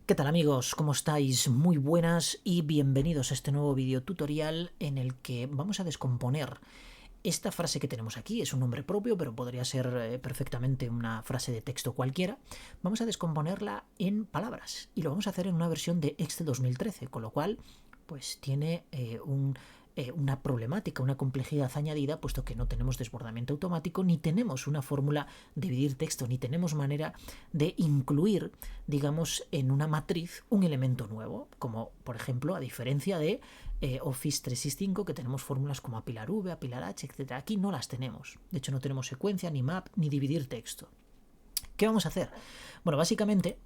¿Qué tal amigos? ¿Cómo estáis? Muy buenas y bienvenidos a este nuevo video tutorial en el que vamos a descomponer esta frase que tenemos aquí. Es un nombre propio, pero podría ser perfectamente una frase de texto cualquiera. Vamos a descomponerla en palabras y lo vamos a hacer en una versión de Excel 2013, con lo cual pues tiene una problemática, una complejidad añadida, puesto que no tenemos desbordamiento automático, ni tenemos una fórmula de dividir texto, ni tenemos manera de incluir, digamos, en una matriz un elemento nuevo, como por ejemplo, a diferencia de Office 365, que tenemos fórmulas como apilar V, apilar H, etc. Aquí no las tenemos. De hecho, no tenemos secuencia, ni map, ni dividir texto. ¿Qué vamos a hacer? Bueno, básicamente,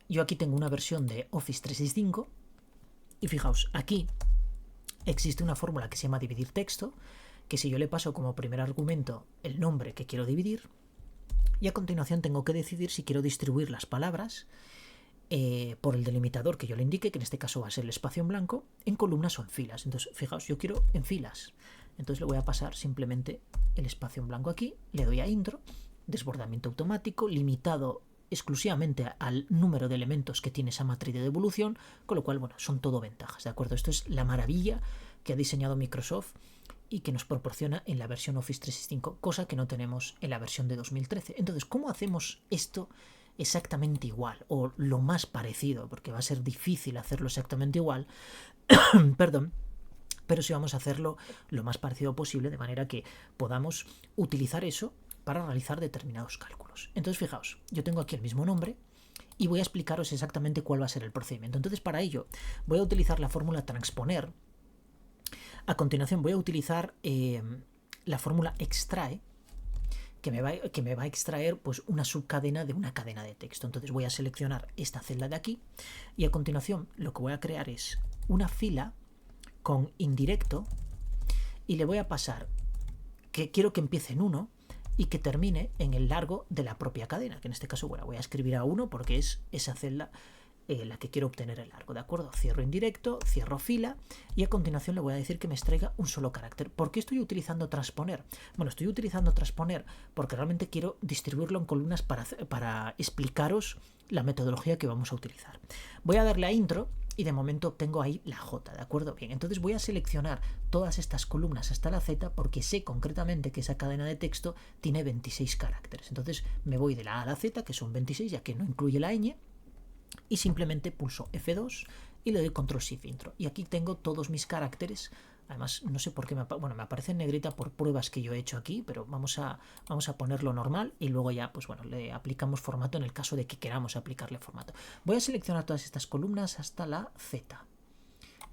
yo aquí tengo una versión de Office 365 y fijaos, aquí existe una fórmula que se llama dividir texto, que si yo le paso como primer argumento el nombre que quiero dividir, y a continuación tengo que decidir si quiero distribuir las palabras por el delimitador que yo le indique, que en este caso va a ser el espacio en blanco, en columnas o en filas. Entonces, fijaos, yo quiero en filas. Entonces le voy a pasar simplemente el espacio en blanco aquí, le doy a intro, desbordamiento automático, limitado exclusivamente al número de elementos que tiene esa matriz de devolución, con lo cual, bueno, son todo ventajas, ¿de acuerdo? Esto es la maravilla que ha diseñado Microsoft y que nos proporciona en la versión Office 365, cosa que no tenemos en la versión de 2013. Entonces, ¿cómo hacemos esto exactamente igual? O lo más parecido, porque va a ser difícil hacerlo exactamente igual, perdón, pero sí vamos a hacerlo lo más parecido posible, de manera que podamos utilizar eso para realizar determinados cálculos. Entonces, fijaos, yo tengo aquí el mismo nombre y voy a explicaros exactamente cuál va a ser el procedimiento. Entonces, para ello, voy a utilizar la fórmula transponer. A continuación, voy a utilizar la fórmula extrae, que me va a extraer pues una subcadena de una cadena de texto. Entonces voy a seleccionar esta celda de aquí y a continuación lo que voy a crear es una fila con indirecto y le voy a pasar que quiero que empiece en 1 y que termine en el largo de la propia cadena, que en este caso, bueno, voy a escribir a 1 porque es esa celda la que quiero obtener el largo, ¿de acuerdo? Cierro indirecto, cierro fila y a continuación le voy a decir que me extraiga un solo carácter. ¿Por qué estoy utilizando transponer? Bueno, estoy utilizando transponer porque realmente quiero distribuirlo en columnas para explicaros la metodología que vamos a utilizar. Voy a darle a intro y de momento obtengo ahí la J, ¿de acuerdo? Bien, entonces voy a seleccionar todas estas columnas hasta la Z porque sé concretamente que esa cadena de texto tiene 26 caracteres. Entonces me voy de la A a la Z, que son 26, ya que no incluye la ñ, y simplemente pulso F2 y le doy Control Shift Intro. Y aquí tengo todos mis caracteres. Además, no sé por qué me aparece en negrita por pruebas que yo he hecho aquí, pero vamos a ponerlo normal y luego ya, pues bueno, le aplicamos formato en el caso de que queramos aplicarle formato. Voy a seleccionar todas estas columnas hasta la Z.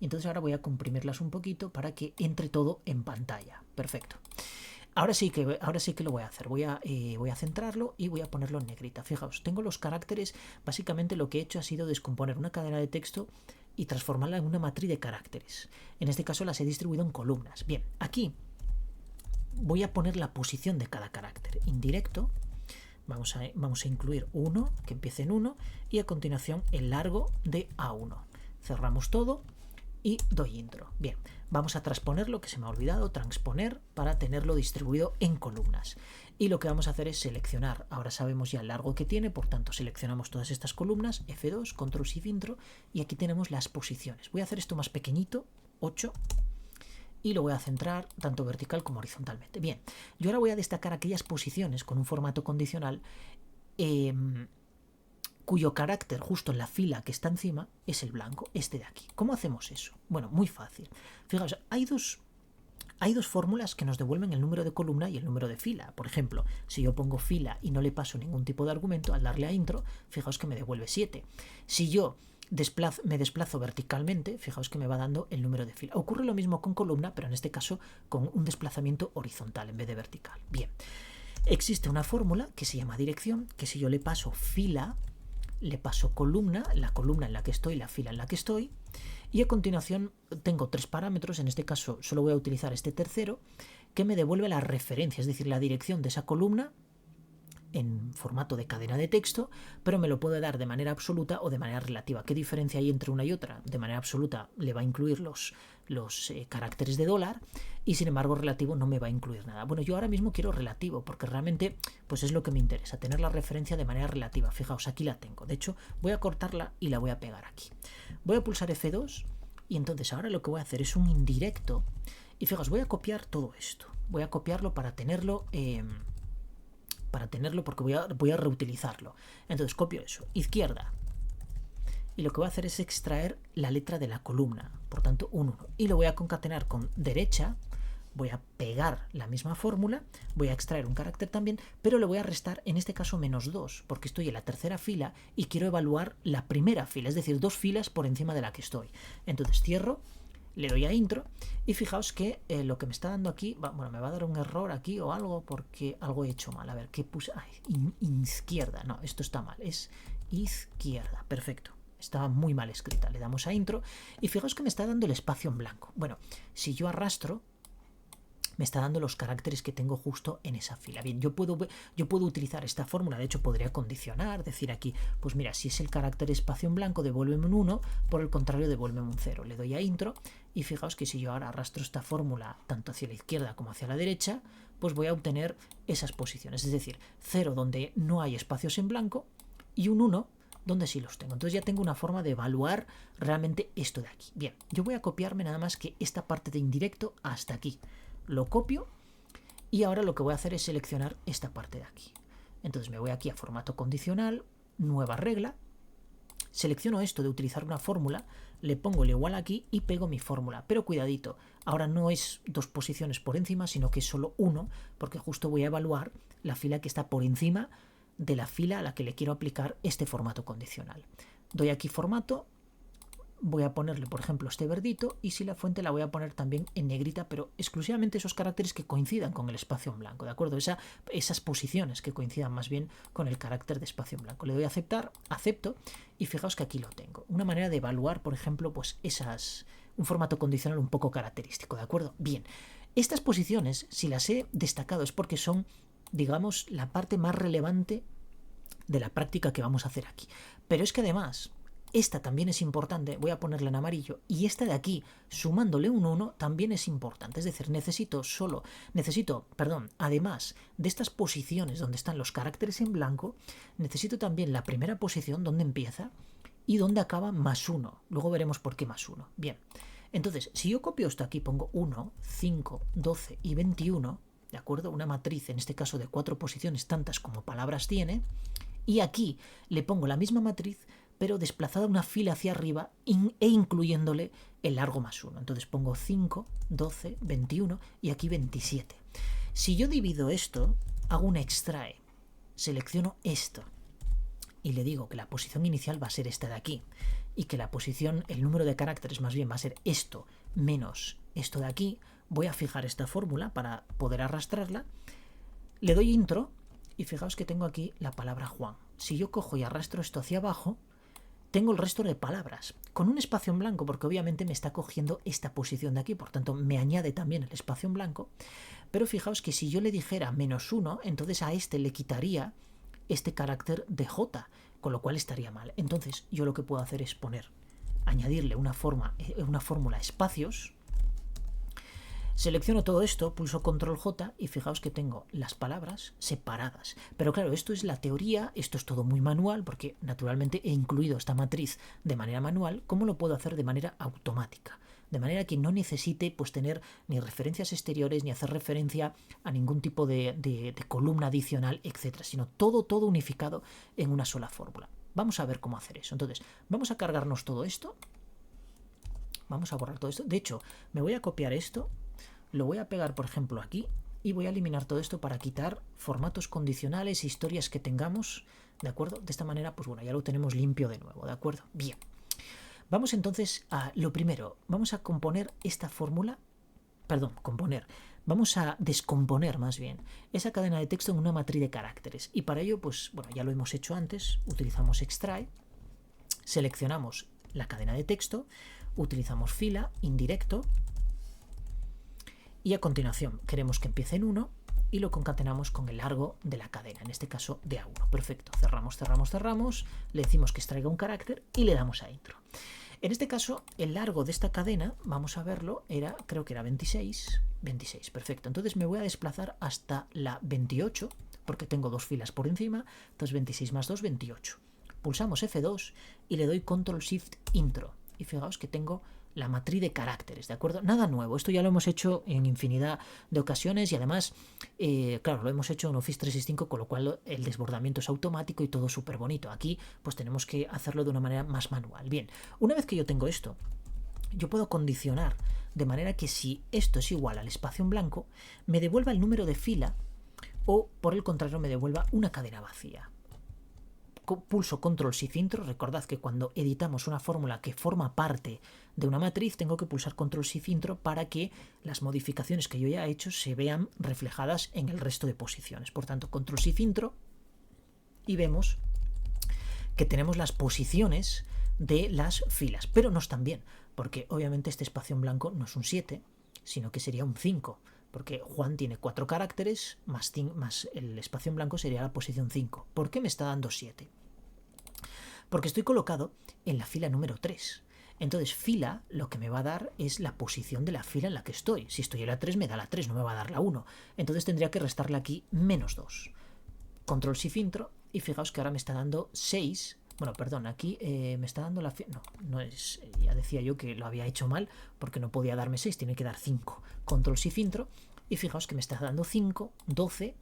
Y entonces ahora voy a comprimirlas un poquito para que entre todo en pantalla. Perfecto. Ahora sí que lo voy a hacer. Voy a centrarlo y voy a ponerlo en negrita. Fijaos, tengo los caracteres. Básicamente lo que he hecho ha sido descomponer una cadena de texto y transformarla en una matriz de caracteres. En este caso las he distribuido en columnas. Bien, aquí voy a poner la posición de cada carácter. Indirecto. Vamos a incluir 1, que empiece en 1, y a continuación el largo de A1. Cerramos todo y doy intro. Bien, vamos a transponer lo que se me ha olvidado, transponer, para tenerlo distribuido en columnas. Y lo que vamos a hacer es seleccionar, ahora sabemos ya el largo que tiene, por tanto seleccionamos todas estas columnas, F2, Control Shift Intro, y aquí tenemos las posiciones. Voy a hacer esto más pequeñito, 8, y lo voy a centrar tanto vertical como horizontalmente. Bien, yo ahora voy a destacar aquellas posiciones con un formato condicional cuyo carácter justo en la fila que está encima es el blanco, este de aquí. ¿Cómo hacemos eso? Bueno, muy fácil. Fijaos, hay dos fórmulas que nos devuelven el número de columna y el número de fila. Por ejemplo, si yo pongo fila y no le paso ningún tipo de argumento, al darle a intro, fijaos que me devuelve 7. Si yo me desplazo verticalmente, fijaos que me va dando el número de fila. Ocurre lo mismo con columna, pero en este caso con un desplazamiento horizontal en vez de vertical. Bien, existe una fórmula que se llama dirección, que si yo le paso fila, le paso columna, la columna en la que estoy, la fila en la que estoy, y a continuación tengo 3 parámetros, en este caso solo voy a utilizar este tercero, que me devuelve la referencia, es decir, la dirección de esa columna en formato de cadena de texto, pero me lo puede dar de manera absoluta o de manera relativa. ¿Qué diferencia hay entre una y otra? De manera absoluta le va a incluir los los caracteres de dólar y sin embargo relativo no me va a incluir nada. Bueno, yo ahora mismo quiero relativo porque realmente pues es lo que me interesa, tener la referencia de manera relativa. Fijaos, aquí la tengo. De hecho, voy a cortarla y la voy a pegar aquí. Voy a pulsar F2 y entonces ahora lo que voy a hacer es un indirecto. Y fijaos, voy a copiar todo esto. Voy a copiarlo para tenerlo porque voy a reutilizarlo. Entonces copio eso, izquierda. Y lo que voy a hacer es extraer la letra de la columna, por tanto un 1. Y lo voy a concatenar con derecha, voy a pegar la misma fórmula, voy a extraer un carácter también, pero le voy a restar en este caso -2, porque estoy en la tercera fila y quiero evaluar la primera fila, es decir, 2 filas por encima de la que estoy. Entonces cierro, le doy a intro y fijaos que lo que me está dando aquí, bueno, me va a dar un error aquí o algo porque algo he hecho mal. A ver, ¿qué puse? Izquierda, no, esto está mal, es izquierda, perfecto. Estaba muy mal escrita. Le damos a intro y fijaos que me está dando el espacio en blanco. Bueno, si yo arrastro, me está dando los caracteres que tengo justo en esa fila. Bien, yo puedo utilizar esta fórmula. De hecho, podría condicionar, decir aquí, pues mira, si es el carácter espacio en blanco, devuélveme un 1, por el contrario, devuélveme un 0. Le doy a intro y fijaos que si yo ahora arrastro esta fórmula tanto hacia la izquierda como hacia la derecha, pues voy a obtener esas posiciones. Es decir, 0 donde no hay espacios en blanco y un 1 donde sí los tengo. Entonces ya tengo una forma de evaluar realmente esto de aquí. Bien, yo voy a copiarme nada más que esta parte de indirecto hasta aquí. Lo copio y ahora lo que voy a hacer es seleccionar esta parte de aquí. Entonces me voy aquí a formato condicional, nueva regla, selecciono esto de utilizar una fórmula, le pongo el igual aquí y pego mi fórmula. Pero cuidadito, ahora no es 2 posiciones por encima, sino que es solo 1, porque justo voy a evaluar la fila que está por encima de la fila a la que le quiero aplicar este formato condicional. Doy aquí formato, voy a ponerle por ejemplo este verdito y si la fuente la voy a poner también en negrita, pero exclusivamente esos caracteres que coincidan con el espacio en blanco, ¿de acuerdo? Esas posiciones que coincidan más bien con el carácter de espacio en blanco. Le doy a aceptar, acepto y fijaos que aquí lo tengo. Una manera de evaluar, por ejemplo, pues un formato condicional un poco característico, ¿de acuerdo? Bien, estas posiciones, si las he destacado es porque son, digamos, la parte más relevante de la práctica que vamos a hacer aquí. Pero es que además, esta también es importante, voy a ponerla en amarillo, y esta de aquí, sumándole un 1, también es importante. Es decir, además de estas posiciones donde están los caracteres en blanco, necesito también la primera posición donde empieza y donde acaba +1. Luego veremos por qué +1. Bien, entonces, si yo copio esto aquí, pongo 1, 5, 12 y 21, ¿de acuerdo? Una matriz, en este caso de 4 posiciones, tantas como palabras tiene, y aquí le pongo la misma matriz, pero desplazada una fila hacia arriba e incluyéndole el largo +1. Entonces pongo 5, 12, 21 y aquí 27. Si yo divido esto, hago un extrae, selecciono esto y le digo que la posición inicial va a ser esta de aquí y que la posición, el número de caracteres más bien va a ser esto menos esto de aquí, voy a fijar esta fórmula para poder arrastrarla, le doy intro y fijaos que tengo aquí la palabra Juan. Si yo cojo y arrastro esto hacia abajo, tengo el resto de palabras con un espacio en blanco porque obviamente me está cogiendo esta posición de aquí, por tanto me añade también el espacio en blanco, pero fijaos que si yo le dijera -1, entonces a este le quitaría este carácter de J, con lo cual estaría mal. Entonces yo lo que puedo hacer es añadirle una fórmula espacios. Selecciono todo esto, pulso control J y fijaos que tengo las palabras separadas. Pero claro, esto es la teoría, esto es todo muy manual porque naturalmente he incluido esta matriz de manera manual. ¿Cómo lo puedo hacer de manera automática? De manera que no necesite pues tener ni referencias exteriores ni hacer referencia a ningún tipo de columna adicional, etcétera, sino todo unificado en una sola fórmula. Vamos a ver cómo hacer eso. Entonces, vamos a cargarnos todo esto. Vamos a borrar todo esto. De hecho, me voy a copiar esto. Lo voy a pegar, por ejemplo, aquí y voy a eliminar todo esto para quitar formatos condicionales, historias que tengamos, ¿de acuerdo? De esta manera, pues bueno, ya lo tenemos limpio de nuevo, ¿de acuerdo? Bien. Vamos entonces a lo primero. Vamos a componer esta fórmula, vamos a descomponer más bien esa cadena de texto en una matriz de caracteres. Y para ello, pues bueno, ya lo hemos hecho antes, utilizamos extrae, seleccionamos la cadena de texto, utilizamos fila, indirecto, y a continuación queremos que empiece en 1 y lo concatenamos con el largo de la cadena, en este caso de A1. Perfecto, cerramos, le decimos que extraiga un carácter y le damos a intro. En este caso, el largo de esta cadena, vamos a verlo, creo que era 26. 26, perfecto. Entonces me voy a desplazar hasta la 28, porque tengo dos filas por encima. Entonces 26 más 2, 28. Pulsamos F2 y le doy Control-Shift-Intro. Y fijaos que tengo la matriz de caracteres, ¿de acuerdo? Nada nuevo, esto ya lo hemos hecho en infinidad de ocasiones y además, claro, lo hemos hecho en Office 365, con lo cual el desbordamiento es automático y todo súper bonito. Aquí pues tenemos que hacerlo de una manera más manual. Bien, una vez que yo tengo esto, yo puedo condicionar de manera que si esto es igual al espacio en blanco, me devuelva el número de fila o por el contrario me devuelva una cadena vacía. Pulso Control-Shift-Intro. Recordad que cuando editamos una fórmula que forma parte de una matriz, tengo que pulsar Control-Shift-Intro para que las modificaciones que yo ya he hecho se vean reflejadas en el resto de posiciones. Por tanto, Control-Shift-Intro y vemos que tenemos las posiciones de las filas, pero no están bien, porque obviamente este espacio en blanco no es un 7, sino que sería un 5. Porque Juan tiene 4 caracteres, más el espacio en blanco sería la posición 5. ¿Por qué me está dando 7? Porque estoy colocado en la fila número 3. Entonces, fila lo que me va a dar es la posición de la fila en la que estoy. Si estoy en la 3, me da la 3, no me va a dar la 1. Entonces tendría que restarle aquí menos 2. Control-Shift-Intro y fijaos que ahora me está dando 6. Bueno, perdón, aquí me está dando la fila. No, no es. Ya decía yo que lo había hecho mal porque no podía darme 6, tiene que dar 5. Control-Shift-Intro y fijaos que me está dando 5, 12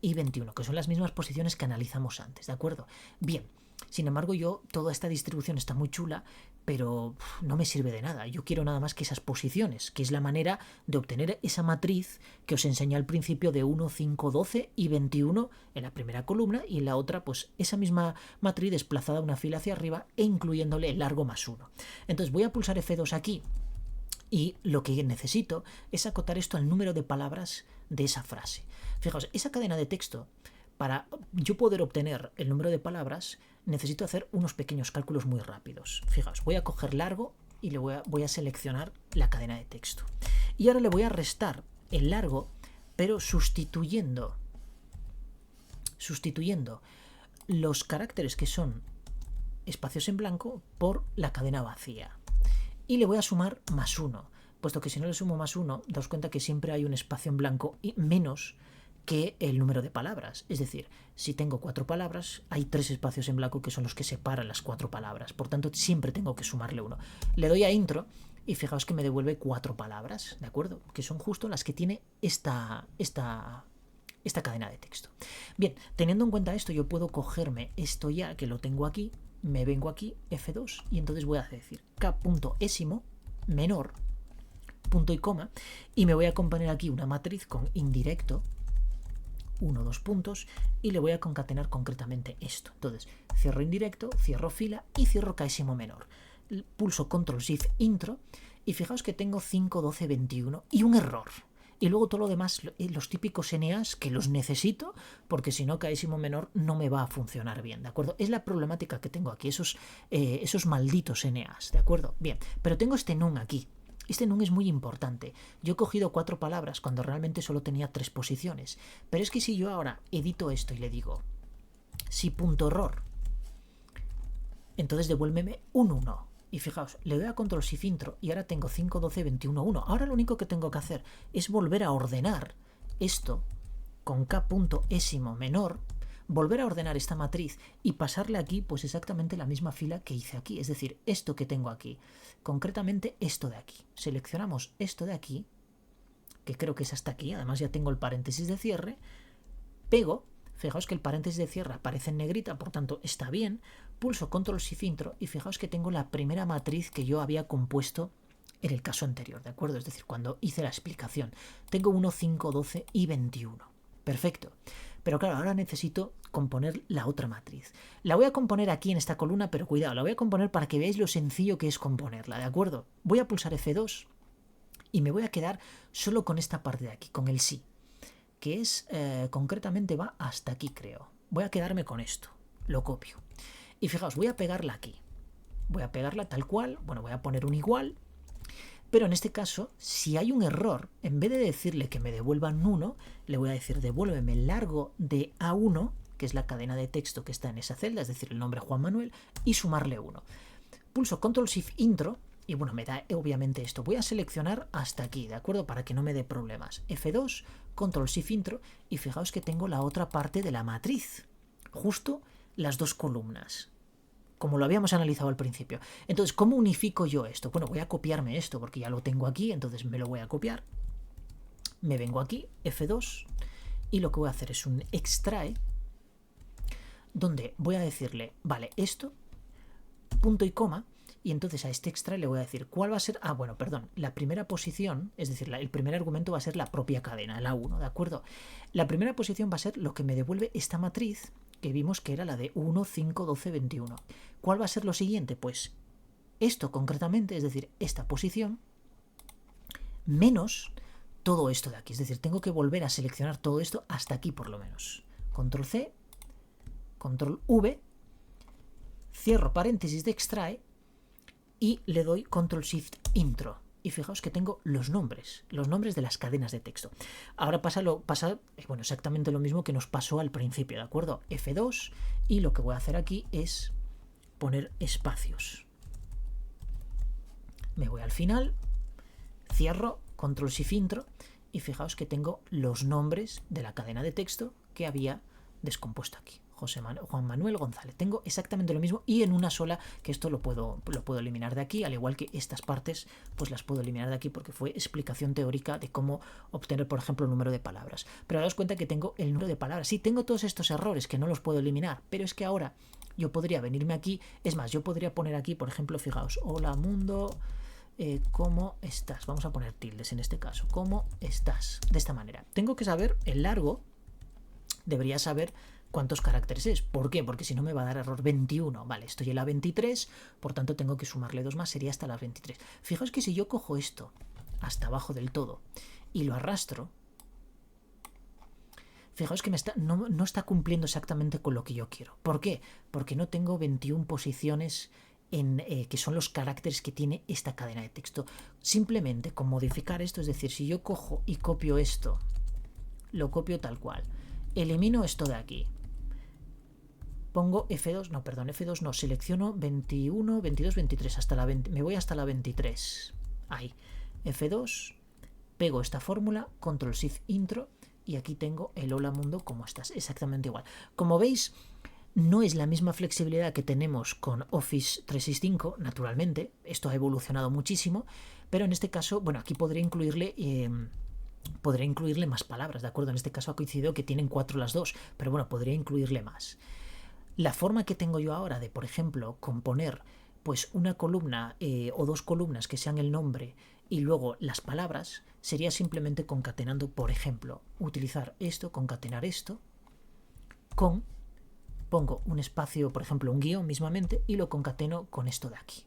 y 21, que son las mismas posiciones que analizamos antes, ¿de acuerdo? Bien, sin embargo yo, toda esta distribución está muy chula, pero no me sirve de nada. Yo quiero nada más que esas posiciones, que es la manera de obtener esa matriz que os enseñé al principio de 1, 5, 12 y 21 en la primera columna, y en la otra pues esa misma matriz desplazada una fila hacia arriba e incluyéndole el largo más 1. Entonces voy a pulsar F2 aquí y lo que necesito es acotar esto al número de palabras de esa frase. Fijaos, esa cadena de texto, para yo poder obtener el número de palabras, necesito hacer unos pequeños cálculos muy rápidos. Fijaos, voy a coger largo y le voy a seleccionar la cadena de texto. Y ahora le voy a restar el largo, pero sustituyendo los caracteres que son espacios en blanco por la cadena vacía. Y le voy a sumar más 1, puesto que si no le sumo más 1, daos cuenta que siempre hay un espacio en blanco y menos que el número de palabras. Es decir, si tengo 4 palabras, hay 3 espacios en blanco que son los que separan las 4 palabras. Por tanto, siempre tengo que sumarle 1. Le doy a Intro y fijaos que me devuelve 4 palabras, ¿de acuerdo? Que son justo las que tiene esta cadena de texto. Bien, teniendo en cuenta esto, yo puedo cogerme esto ya, que lo tengo aquí, me vengo aquí, F2, y entonces voy a decir K.ésimo menor, punto y coma, y me voy a componer aquí una matriz con indirecto, 1, 2 puntos, y le voy a concatenar concretamente esto. Entonces, cierro indirecto, cierro fila y cierro K.ésimo menor. Pulso Control-Shift-Intro y fijaos que tengo 5, 12, 21 y un error. Y luego todo lo demás, los típicos NAs que los necesito, porque si no, K.ésimo menor no me va a funcionar bien, ¿de acuerdo? Es la problemática que tengo aquí, esos malditos NAs, ¿de acuerdo? Bien, pero tengo este nun aquí. Este nun es muy importante. Yo he cogido 4 palabras cuando realmente solo tenía 3 posiciones. Pero es que si yo ahora edito esto y le digo, si punto error, entonces devuélveme un 1. Y fijaos, le doy a Control-Shift-Intro y ahora tengo 5, 12, 21, 1. Ahora lo único que tengo que hacer es volver a ordenar esto con K.ésimo menor, volver a ordenar esta matriz y pasarle aquí pues exactamente la misma fila que hice aquí. Es decir, esto que tengo aquí, concretamente esto de aquí. Seleccionamos esto de aquí, que creo que es hasta aquí, además ya tengo el paréntesis de cierre, pego. Fijaos que el paréntesis de cierre aparece en negrita, por tanto está bien. Pulso Control-Shift-Intro y fijaos que tengo la primera matriz que yo había compuesto en el caso anterior, ¿de acuerdo? Es decir, cuando hice la explicación. Tengo 1, 5, 12 y 21. Perfecto. Pero claro, ahora necesito componer la otra matriz. La voy a componer aquí en esta columna, pero cuidado, la voy a componer para que veáis lo sencillo que es componerla, ¿de acuerdo? Voy a pulsar F2 y me voy a quedar solo con esta parte de aquí, con el sí, que es, concretamente va hasta aquí, creo. Voy a quedarme con esto, lo copio. Y fijaos, voy a pegarla aquí. Voy a pegarla tal cual, bueno, voy a poner un igual, pero en este caso, si hay un error, en vez de decirle que me devuelvan 1, le voy a decir devuélveme el largo de A1, que es la cadena de texto que está en esa celda, es decir, el nombre Juan Manuel, y sumarle 1. pulso Control Shift Intro y bueno, me da obviamente esto. Voy a seleccionar hasta aquí, ¿de acuerdo? Para que no me dé problemas. F2, Control Shift Intro y fijaos que tengo la otra parte de la matriz. Justo las dos columnas, como lo habíamos analizado al principio. Entonces, ¿cómo unifico yo esto? Bueno, voy a copiarme esto porque ya lo tengo aquí, entonces me lo voy a copiar. Me vengo aquí, F2, y lo que voy a hacer es un extrae, donde voy a decirle, vale, esto, punto y coma, y entonces a este extrae le voy a decir cuál va a ser, bueno, perdón, la primera posición, es decir, el primer argumento va a ser la propia cadena, la 1, ¿de acuerdo? La primera posición va a ser lo que me devuelve esta matriz, que vimos que era la de 1, 5, 12, 21. ¿Cuál va a ser lo siguiente? Pues esto concretamente, es decir, esta posición, menos todo esto de aquí. Es decir, tengo que volver a seleccionar todo esto hasta aquí por lo menos. Control C, Control V, cierro paréntesis de extrae y le doy Control Shift Intro. Y fijaos que tengo los nombres de las cadenas de texto. Ahora pasa bueno, exactamente lo mismo que nos pasó al principio, ¿de acuerdo? F2 y lo que voy a hacer aquí es poner espacios. Me voy al final, cierro, Control Shift Intro y fijaos que tengo los nombres de la cadena de texto que había descompuesto aquí. Juan Manuel González. Tengo exactamente lo mismo y en una sola, que esto lo puedo eliminar de aquí, al igual que estas partes pues las puedo eliminar de aquí porque fue explicación teórica de cómo obtener, por ejemplo, el número de palabras. Pero daos cuenta que tengo el número de palabras. Sí, tengo todos estos errores que no los puedo eliminar, pero es que ahora yo podría venirme aquí, es más, yo podría poner aquí, por ejemplo, fijaos, hola mundo, ¿cómo estás? Vamos a poner tildes en este caso, ¿cómo estás? De esta manera. Tengo que saber el largo, debería saber cuántos caracteres es. ¿Por qué? Porque si no me va a dar error 21. Vale, estoy en la 23, por tanto tengo que sumarle 2 más, sería hasta la 23. Fijaos que si yo cojo esto hasta abajo del todo y lo arrastro, fijaos que no está cumpliendo exactamente con lo que yo quiero. ¿Por qué? Porque no tengo 21 posiciones que son los caracteres que tiene esta cadena de texto. Simplemente con modificar esto, es decir, si yo cojo y copio esto, lo copio tal cual, elimino esto de aquí, pongo F2 no, selecciono 21, 22, 23, hasta la 20, me voy hasta la 23, ahí, F2, pego esta fórmula, Control Shift Intro, y aquí tengo el hola mundo, ¿cómo estás? Exactamente igual. Como veis, no es la misma flexibilidad que tenemos con Office 365, naturalmente, esto ha evolucionado muchísimo, pero en este caso, bueno, aquí podré incluirle más palabras, ¿de acuerdo? En este caso ha coincidido que tienen 4 las dos, pero bueno, podría incluirle más. La forma que tengo yo ahora de, por ejemplo, componer pues una columna o dos columnas que sean el nombre y luego las palabras, sería simplemente concatenando, por ejemplo, utilizar esto, concatenar esto, pongo un espacio, por ejemplo, un guión mismamente, y lo concateno con esto de aquí.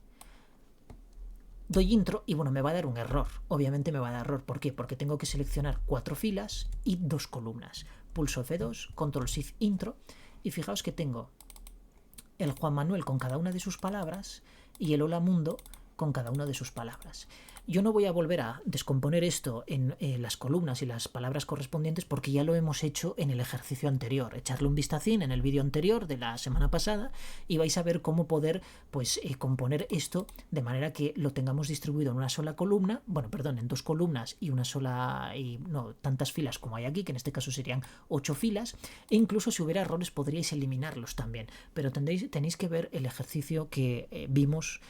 Doy intro y bueno, me va a dar un error. Obviamente me va a dar error. ¿Por qué? Porque tengo que seleccionar 4 filas y 2 columnas. Pulso F2, Control Shift Intro y fijaos que tengo el Juan Manuel con cada una de sus palabras y el hola mundo con cada una de sus palabras. Yo no voy a volver a descomponer esto en las columnas y las palabras correspondientes porque ya lo hemos hecho en el ejercicio anterior. Echarle un vistacín en el vídeo anterior de la semana pasada y vais a ver cómo poder componer esto de manera que lo tengamos distribuido en una sola columna, en 2 columnas y una sola, y no tantas filas como hay aquí, que en este caso serían 8 filas, e incluso si hubiera errores podríais eliminarlos también, pero tenéis que ver el ejercicio que vimos,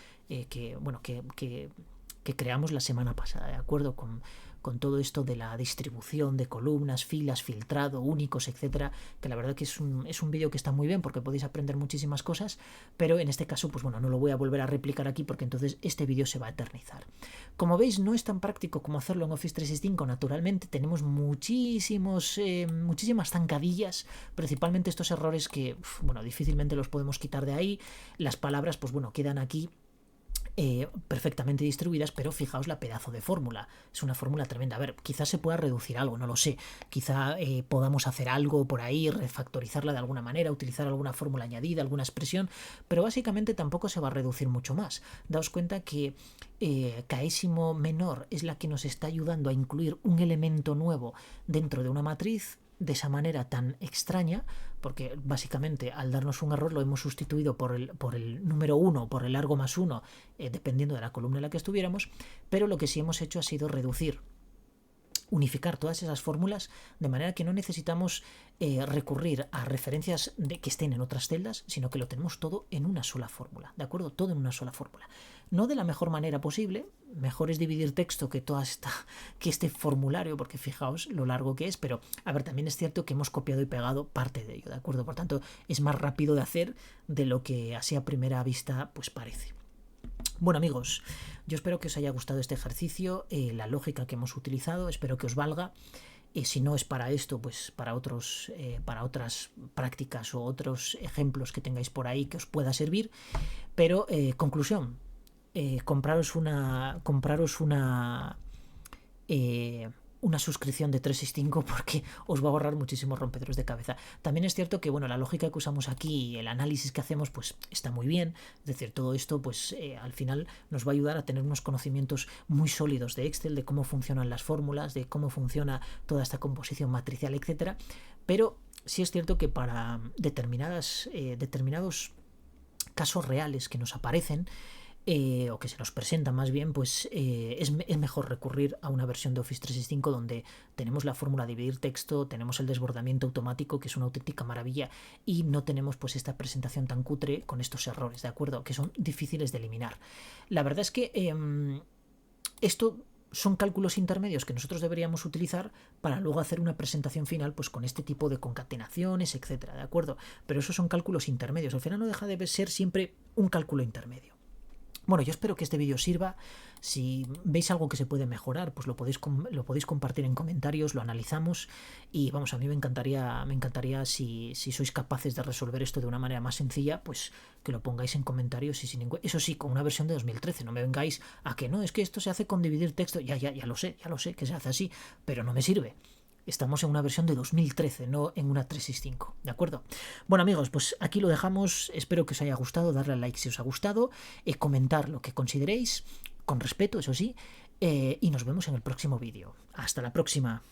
que creamos la semana pasada, ¿de acuerdo? Con todo esto de la distribución de columnas, filas, filtrado, únicos, etcétera, que la verdad que es un vídeo que está muy bien porque podéis aprender muchísimas cosas, pero en este caso, pues bueno, no lo voy a volver a replicar aquí porque entonces este vídeo se va a eternizar. Como veis, no es tan práctico como hacerlo en Office 365, naturalmente tenemos muchísimas zancadillas, principalmente estos errores que, difícilmente los podemos quitar de ahí, las palabras, pues bueno, quedan aquí perfectamente distribuidas, pero fijaos la pedazo de fórmula, es una fórmula tremenda. A ver, quizás se pueda reducir algo, no lo sé, quizá podamos hacer algo por ahí, refactorizarla de alguna manera, utilizar alguna fórmula añadida, alguna expresión, pero básicamente tampoco se va a reducir mucho más. Daos cuenta que Késimo menor es la que nos está ayudando a incluir un elemento nuevo dentro de una matriz, de esa manera tan extraña, porque básicamente al darnos un error lo hemos sustituido por el número 1, por el largo más 1, dependiendo de la columna en la que estuviéramos, pero lo que sí hemos hecho ha sido unificar todas esas fórmulas de manera que no necesitamos recurrir a referencias que estén en otras celdas, sino que lo tenemos todo en una sola fórmula, ¿de acuerdo? Todo en una sola fórmula. No de la mejor manera posible, mejor es dividir texto que este formulario, porque fijaos lo largo que es, pero a ver, también es cierto que hemos copiado y pegado parte de ello, ¿de acuerdo? Por tanto, es más rápido de hacer de lo que así a primera vista pues parece. Bueno, amigos, yo espero que os haya gustado este ejercicio, la lógica que hemos utilizado, espero que os valga. Si no es para esto, pues para otras prácticas o otros ejemplos que tengáis por ahí que os pueda servir. Pero, conclusión, compraros una suscripción de 365 porque os va a ahorrar muchísimos rompedores de cabeza. También es cierto que, bueno, la lógica que usamos aquí, el análisis que hacemos, pues está muy bien. Es decir, todo esto, pues al final nos va a ayudar a tener unos conocimientos muy sólidos de Excel, de cómo funcionan las fórmulas, de cómo funciona toda esta composición matricial, etcétera. Pero sí es cierto que para determinados casos reales que nos aparecen, o que se nos presenta más bien, pues es mejor recurrir a una versión de Office 365 donde tenemos la fórmula de dividir texto, tenemos el desbordamiento automático, que es una auténtica maravilla, y no tenemos pues esta presentación tan cutre con estos errores, ¿de acuerdo? Que son difíciles de eliminar. La verdad es que esto son cálculos intermedios que nosotros deberíamos utilizar para luego hacer una presentación final pues con este tipo de concatenaciones, etcétera, ¿de acuerdo? Pero esos son cálculos intermedios, al final no deja de ser siempre un cálculo intermedio. Bueno, yo espero que este vídeo sirva. Si veis algo que se puede mejorar, pues lo podéis compartir en comentarios, lo analizamos y vamos, a mí me encantaría si sois capaces de resolver esto de una manera más sencilla, pues que lo pongáis en comentarios y eso sí, con una versión de 2013, no me vengáis a que no, es que esto se hace con dividir texto, ya lo sé que se hace así, pero no me sirve. Estamos en una versión de 2013, no en una 365, ¿de acuerdo? Bueno, amigos, pues aquí lo dejamos. Espero que os haya gustado, darle a like si os ha gustado, comentar lo que consideréis, con respeto, eso sí, y nos vemos en el próximo vídeo. Hasta la próxima.